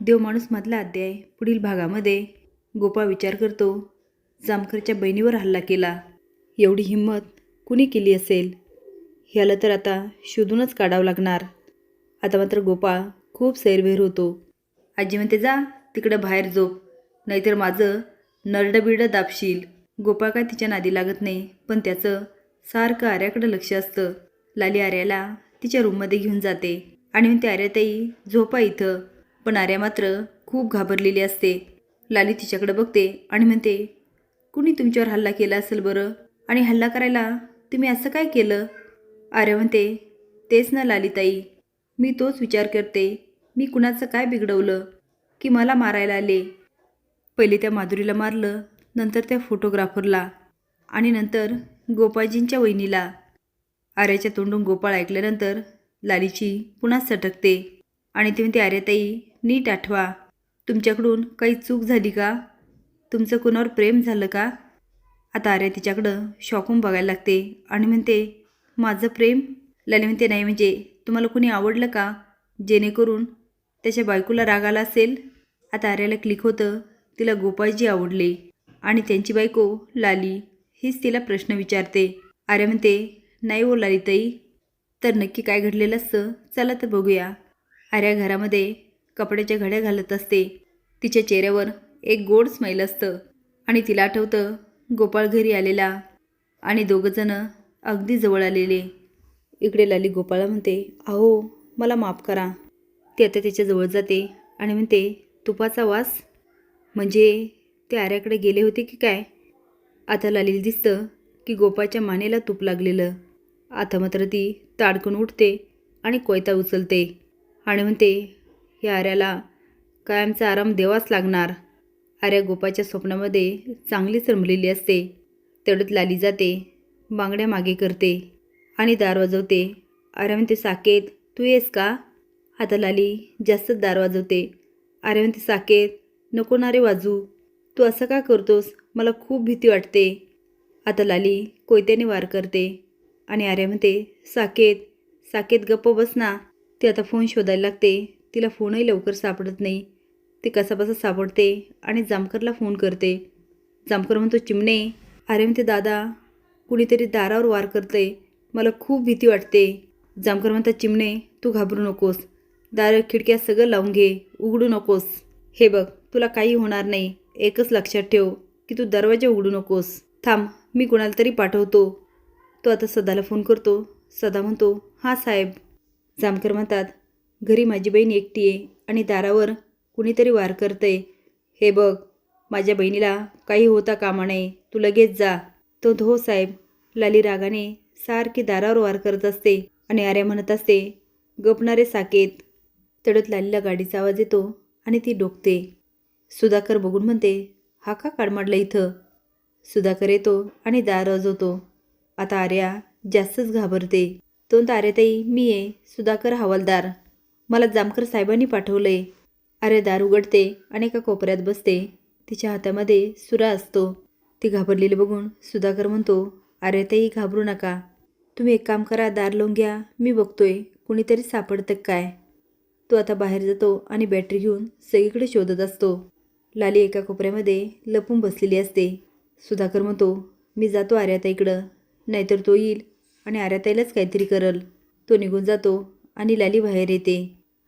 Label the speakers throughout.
Speaker 1: देवमाणूस मधला अध्याय पुढील भागामध्ये गोपाळ विचार करतो, जामकरच्या बहिणीवर हल्ला केला, एवढी हिंमत कुणी केली असेल? ह्याला तर आता शोधूनच काढावं लागणार. आता मात्र गोपाळ खूप सैरभैर होतो. आजी म्हणते, जा तिकडं बाहेर झोप, नाहीतर माझं नरडं बिरडं दाबशील. गोपाळ काय तिच्या नादी लागत नाही, पण त्याचं सारखं आर्याकडं लक्ष असतं. लाली आर्याला तिच्या रूममध्ये घेऊन जाते आणि म्हणते, आर्याताई झोपा इथं. पण आर्या मात्र खूप घाबरलेली असते. लाली तिच्याकडे बघते आणि म्हणते, कुणी तुमच्यावर हल्ला केला असेल बरं? आणि हल्ला करायला तुम्ही असं काय केलं? आर्या म्हणते, तेच ना लालीताई, मी तोच विचार करते. मी कुणाचं काय बिघडवलं की मला मारायला आले? पहिले त्या माधुरीला मारलं, नंतर त्या फोटोग्राफरला आणि नंतर गोपाळजींच्या वहिनीला. आर्याच्या तोंडून गोपाळ ऐकल्यानंतर लालीची पुन्हा सटकते आणि ती म्हणते, आर्याताई नीट आठवा, तुमच्याकडून काही चूक झाली का? तुमचं कुणावर प्रेम झालं का? आता आर्या तिच्याकडं शॉकून बघायला लागते आणि म्हणते, माझं प्रेम? लाली म्हणते, नाही म्हणजे तुम्हाला कुणी आवडलं का, जेणेकरून त्याच्या बायकोला राग आला असेल? आता आर्याला क्लिक होतं, तिला गोपाळजी आवडले आणि त्यांची बायको लाली हीच तिला प्रश्न विचारते. आर्या म्हणते, नाही हो लालीताई, तर नक्की काय घडलेलं असतं, चला तर बघूया. आर्या घरामध्ये कपड्याच्या घड्या घालत असते. तिच्या चेहऱ्यावर एक गोड स्माईल असतं आणि तिला आठवतं गोपाळ घरी आलेला आणि दोघंजणं अगदी जवळ आलेले. इकडे लाली गोपाळला म्हणते, अहो मला माफ करा. ती आता त्याच्याजवळ जाते आणि म्हणते, तुपाचा वास? म्हणजे ते आर्याकडे गेले होते की काय? आता लालीला दिसतं की गोपाळच्या मानेला तूप लागलेलं. आता मात्र ती ताडकून उठते आणि कोयता उचलते आणि म्हणते, या आर्याला कायमचा आराम द्यावाच लागणार. आर्या गोपाळच्या स्वप्नामध्ये चांगलीच रमलेली असते. तेवढ्यात लाली जाते, बांगड्या मागे करते आणि दार वाजवते. आर्या म्हणते, साकेत तू येस का? आता लाली जास्तच दार वाजवते. आर्या म्हणते, साकेत नको ना रे वाजू, तू असं का करतोस, मला खूप भीती वाटते. आता लाली कोयत्याने वार करते आणि आर्या म्हणते, साकेत साकेत गप्प बस ना. ती आता फोन शोधायला लागते. तिला फोनही लवकर सापडत नाही. ती कसाबसा सापडते आणि जामकरला फोन करते. जामकर म्हणतो, चिमणे. आर्या म्हणते, दादा कुणीतरी दारावर वार करतंय, मला खूप भीती वाटते. जामकर म्हणतात, चिमणे तू घाबरू नकोस, दार खिडक्या सगळं लावून घे, उघडू नकोस. हे बघ तुला काही होणार नाही, एकच लक्षात ठेव की तू दरवाजा उघडू नकोस. थांब मी कुणाला तरी पाठवतो. तो आता सदाला फोन करतो. सदा म्हणतो, हां साहेब. जामकर म्हणतात, घरी माझी बहीण एकटी आहे आणि दारावर कुणीतरी वार करतंय. हे बघ माझ्या बहिणीला काही होता कामा नये, तू लगेच जा. तो हो साहेब. लाली रागाने सारखी दारावर वार करत असते आणि आर्या म्हणत असते, गपणारे साकेत. तेवढ्यात लालीला गाडीचा आवाज येतो आणि ती डोकते. सुधाकर बघून म्हणते, हा का काडमाडला इथं? सुधाकर येतो आणि दार वाजवतो. आता आर्या जास्तच घाबरते. तो आर्याताई मी आहे, सुधाकर हवालदार, मला जामकर साहेबांनी पाठवलंय. आर्या दार उघडते आणि एका कोपऱ्यात बसते. तिच्या हातामध्ये सुरा असतो. ती घाबरलेली बघून सुधाकर म्हणतो, आर्याताई घाबरू नका, तुम्ही एक काम करा, दार लावून घ्या, मी बघतोय कुणीतरी सापडतं काय. तो आता बाहेर जातो आणि बॅटरी घेऊन सगळीकडे शोधत असतो. लाली एका कोपऱ्यामध्ये लपून बसलेली असते. सुधाकर म्हणतो, मी जातो आर्याताईकडं, नाहीतर तो येईल आणि आर्याताईलाच काहीतरी करल. तो निघून जातो आणि लाली बाहेर येते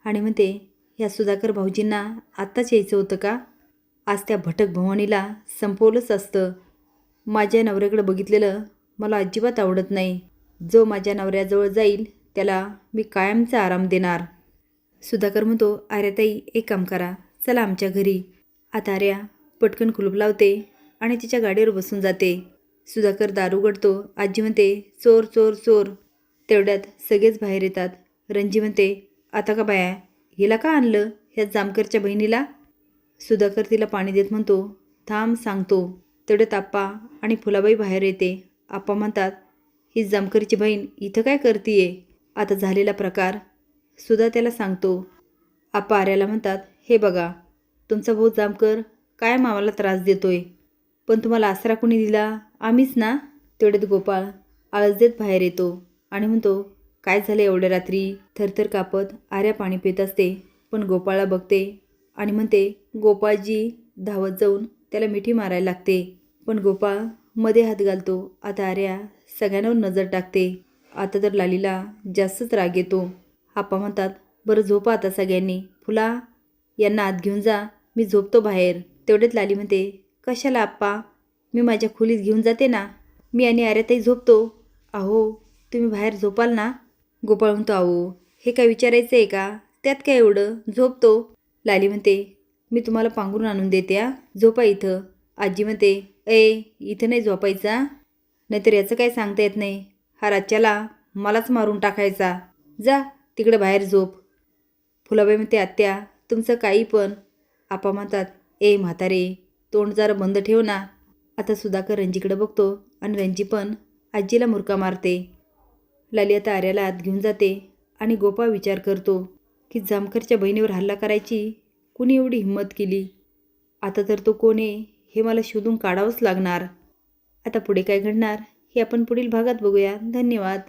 Speaker 1: आणि म्हणते, ह्या सुधाकर भाऊजींना आत्ताच यायचं होतं का? आज त्या भटक भवानीला संपवलंच असतं. माझ्या नवऱ्याकडे बघितलेलं मला अजिबात आवडत नाही. जो माझ्या नवऱ्याजवळ जाईल त्याला मी कायमचा आराम देणार. सुधाकर म्हणतो, आर्याताई एक काम करा, चला आमच्या घरी. आता आर्या पटकन कुलूप लावते आणि तिच्या गाडीवर बसून जाते. सुधाकर दार उघडतो. आजी म्हणते, चोर चोर चोर. तेवढ्यात सगळेच बाहेर येतात. रणजी म्हणते, आता का बाया, हिला का आणलं, ह्या जामकरच्या बहिणीला? सुधाकर तिला पाणी देत म्हणतो, थांब सांगतो. तेवढ्यात आप्पा आणि फुलाबाई बाहेर येते. आप्पा म्हणतात, ही जामकरची बहीण इथं काय करतीये? आता झालेला प्रकार सुद्धा त्याला सांगतो. आप्पा आर्याला म्हणतात, हे बघा तुमचा भाऊ जामकर काय मामाला त्रास देतोय, पण तुम्हाला आसरा कोणी दिला? आम्हीच ना. तेवढ्यात गोपाळ आळस देत बाहेर येतो आणि म्हणतो, काय झालं एवढ्या रात्री? थरथर कापत आर्या पाणी पित असते, पण गोपाळला बघते आणि म्हणते गोपाळजी धावत जाऊन त्याला मिठी मारायला लागते. पण गोपाळ मध्ये हात घालतो. आता आर्या सगळ्यांवर नजर टाकते. आता तर लालीला जास्तच राग येतो. आप्पा म्हणतात, बरं झोपा आता सगळ्यांनी. फुला यांना आत घेऊन जा, मी झोपतो बाहेर. तेवढ्यात लाली म्हणते, कशाला आप्पा, मी माझ्या खोलीत घेऊन जाते ना, मी आणि आर्याताई झोपतो. अहो तुम्ही बाहेर झोपाल ना. गोपाळ म्हणतो, अहो हे काय विचारायचं आहे का, त्यात काय एवढं, झोपतो. लाली म्हणते, मी तुम्हाला पांघरून आणून देते, झोपा इथं. आजी म्हणते, इथं नाही झोपायचा, नाहीतर याचं काय सांगता येत नाही, हा राज्याला मलाच मारून टाकायचा, जा तिकडे बाहेर झोप. फुलाबाई म्हणते, आत्या तुमचं काही पण. आप्पा म्हणतात, म्हातारे तोंड जरा बंद ठेव ना. आता सुधाकर रंजीकडे बघतो आणि रंजी पण आजीला मुरका मारते. लाली आता आर्याला आत घेऊन जाते आणि गोपाळ विचार करतो की जामकरच्या बहिणीवर हल्ला करायची कुणी एवढी हिंमत केली. आता तर तो कोण आहे हे मला शोधून काढावंच लागणार. आता पुढे काय घडणार हे आपण पुढील भागात बघूया. धन्यवाद.